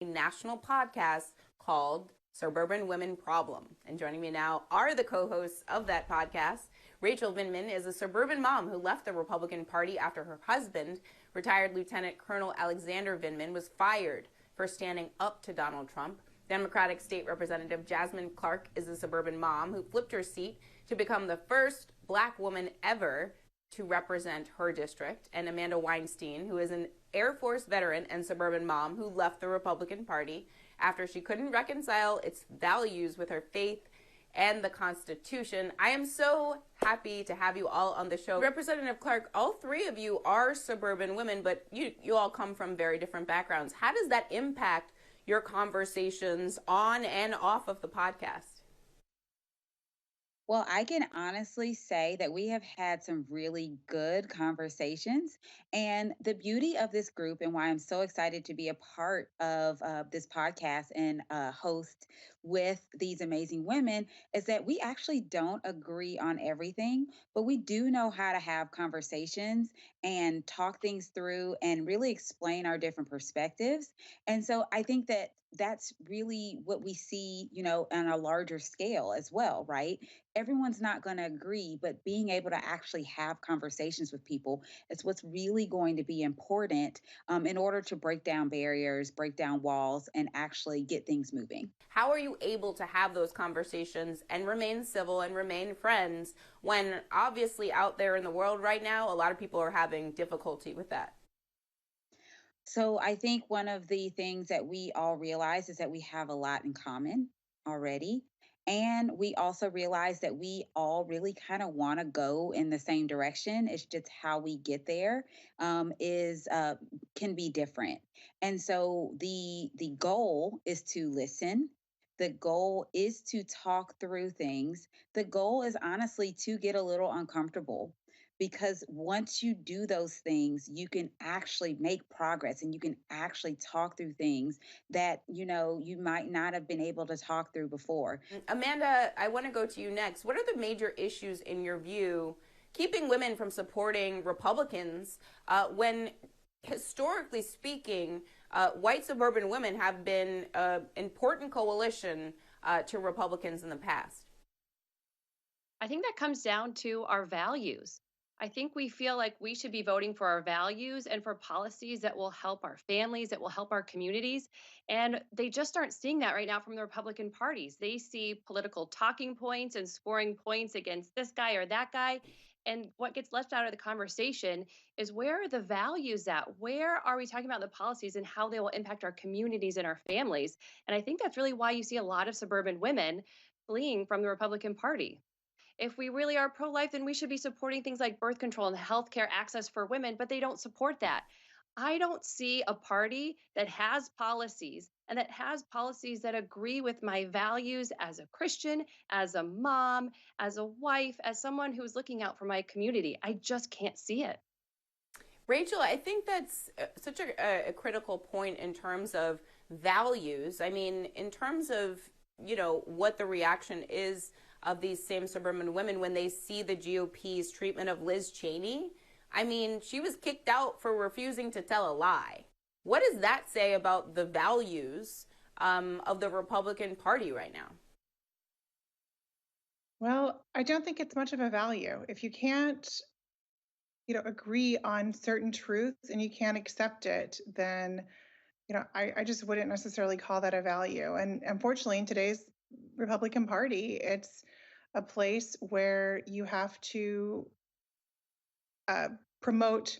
a national podcast called Suburban Women Problem. And joining me now are the co-hosts of that podcast. Rachel Vindman is a suburban mom who left the Republican Party after her husband, retired Lieutenant Colonel Alexander Vindman, was fired for standing up to Donald Trump. Democratic State Representative Jasmine Clark is a suburban mom who flipped her seat to become the first Black woman ever to represent her district, and Amanda Weinstein, who is an Air Force veteran and suburban mom who left the Republican Party after she couldn't reconcile its values with her faith and the Constitution. I am so happy to have you all on the show. Representative Clark, all three of you are suburban women, but you all come from very different backgrounds. How does that impact your conversations on and off of the podcast? Well, I can honestly say that we have had some really good conversations. And the beauty of this group, and why I'm so excited to be a part of this podcast and host with these amazing women, is that we actually don't agree on everything, but we do know how to have conversations and talk things through and really explain our different perspectives. And so I think that that's really what we see, on a larger scale as well, right? Everyone's not going to agree, but being able to actually have conversations with people is what's really going to be important in order to break down barriers, break down walls, and actually get things moving. How are you able to have those conversations and remain civil and remain friends when obviously out there in the world right now, a lot of people are having difficulty with that? So I think one of the things that we all realize is that we have a lot in common already. And we also realize that we all really kind of want to go in the same direction. It's just how we get there is can be different. And so the goal is to listen. The goal is to talk through things. The goal is honestly to get a little uncomfortable, because once you do those things, you can actually make progress and you can actually talk through things that, you might not have been able to talk through before. Amanda, I want to go to you next. What are the major issues in your view keeping women from supporting Republicans when, historically speaking, white suburban women have been an important coalition to Republicans in the past? I think that comes down to our values. I think we feel like we should be voting for our values and for policies that will help our families, that will help our communities. And they just aren't seeing that right now from the Republican parties. They see political talking points and scoring points against this guy or that guy. And what gets left out of the conversation is, where are the values at? Where are we talking about the policies and how they will impact our communities and our families? And I think that's really why you see a lot of suburban women fleeing from the Republican Party. If we really are pro life, then we should be supporting things like birth control and healthcare access for women, but they don't support that. I don't see a party that has policies and that has policies that agree with my values as a Christian, as a mom, as a wife, as someone who's looking out for my community. I just can't see it. Rachel, I think that's such a critical point in terms of values. I mean, in terms of, what the reaction is of these same suburban women when they see the GOP's treatment of Liz Cheney. I mean, she was kicked out for refusing to tell a lie. What does that say about the values of the Republican Party right now? Well, I don't think it's much of a value. If you can't, agree on certain truths and you can't accept it, then, I just wouldn't necessarily call that a value. And unfortunately, in today's Republican Party, it's a place where you have to promote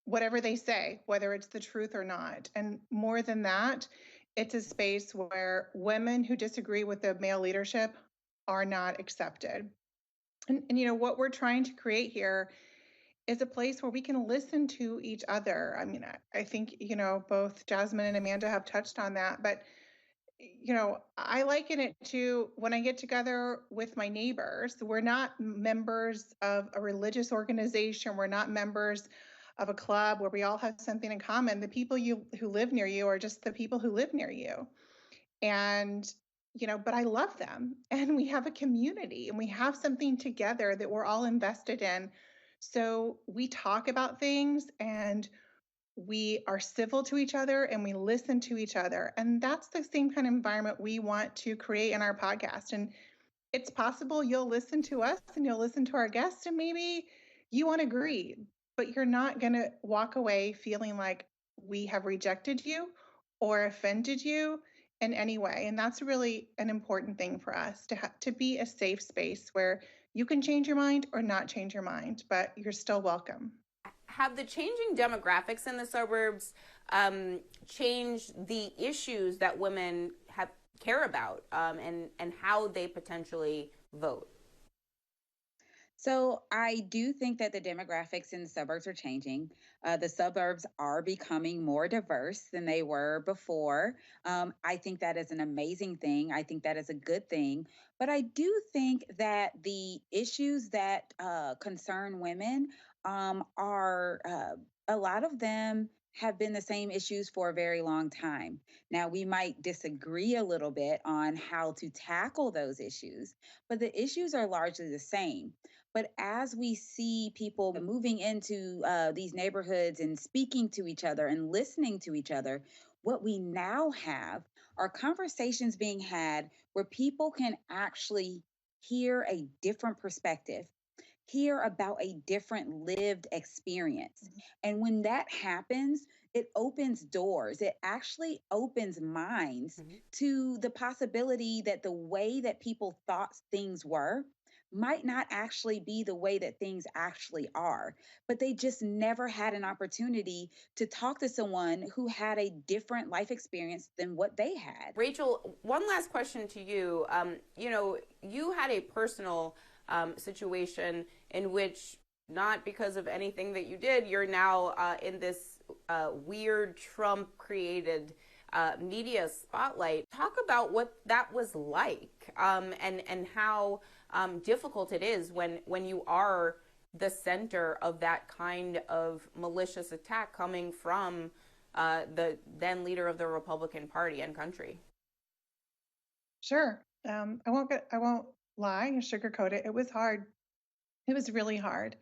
whatever they say, whether it's the truth or not. And more than that, it's a space where women who disagree with the male leadership are not accepted. And what we're trying to create here is a place where we can listen to each other. I mean, I think, both Jasmine and Amanda have touched on that, but I liken it to when I get together with my neighbors. We're not members of a religious organization. We're not members of a club where we all have something in common. The people who live near you are just the people who live near you. And, but I love them, and we have a community and we have something together that we're all invested in. So we talk about things, and we are civil to each other and we listen to each other. And that's the same kind of environment we want to create in our podcast. And it's possible you'll listen to us and you'll listen to our guests and maybe you won't agree, but you're not going to walk away feeling like we have rejected you or offended you in any way. And that's really an important thing for us to be a safe space where you can change your mind or not change your mind, but you're still welcome. Have the changing demographics in the suburbs changed the issues that women care about and how they potentially vote? So I do think that the demographics in the suburbs are changing. The suburbs are becoming more diverse than they were before. I think that is an amazing thing. I think that is a good thing. But I do think that the issues that concern women are a lot of them have been the same issues for a very long time. Now, we might disagree a little bit on how to tackle those issues, but the issues are largely the same. But as we see people moving into these neighborhoods and speaking to each other and listening to each other, what we now have are conversations being had where people can actually hear a different perspective, hear about a different lived experience. Mhm. And when that happens, it opens doors. It actually opens minds to the possibility that the way that people thought things were might not actually be the way that things actually are, but they just never had an opportunity to talk to someone who had a different life experience than what they had. Rachel, one last question to you. You had a personal situation in which, not because of anything that you did, you're now in this weird Trump created media spotlight. Talk about what that was like and how difficult it is when you are the center of that kind of malicious attack coming from the then leader of the Republican Party and country. Sure. I won't lie and sugarcoat it. It was hard. It was really hard.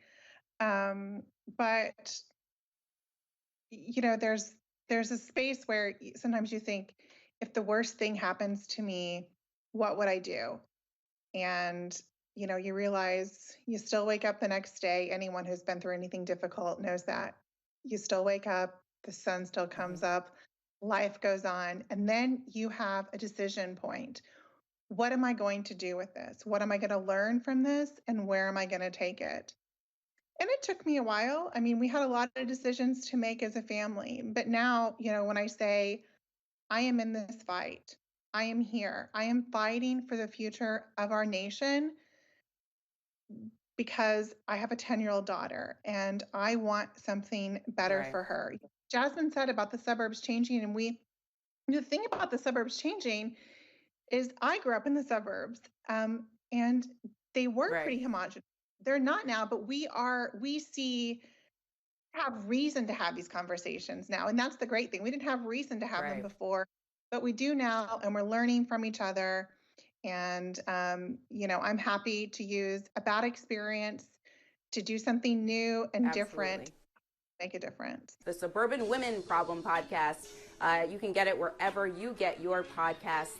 But there's a space where sometimes you think, if the worst thing happens to me, what would I do? And you realize you still wake up the next day. Anyone who's been through anything difficult knows that. You still wake up, the sun still comes up, life goes on, and then you have a decision point. What am I going to do with this? What am I going to learn from this? And where am I going to take it? And it took me a while. I mean, we had a lot of decisions to make as a family. But now, when I say, I am in this fight, I am here, I am fighting for the future of our nation because I have a 10-year-old daughter and I want something better for her. Jasmine said about the suburbs changing, and the thing about the suburbs changing is I grew up in the suburbs, and they were pretty homogenous. They're not now, but we have reason to have these conversations now. And that's the great thing. We didn't have reason to have them before, but we do now, and we're learning from each other. And, I'm happy to use a bad experience to do something new and different, make a difference. The Suburban Women Problem podcast. You can get it wherever you get your podcasts.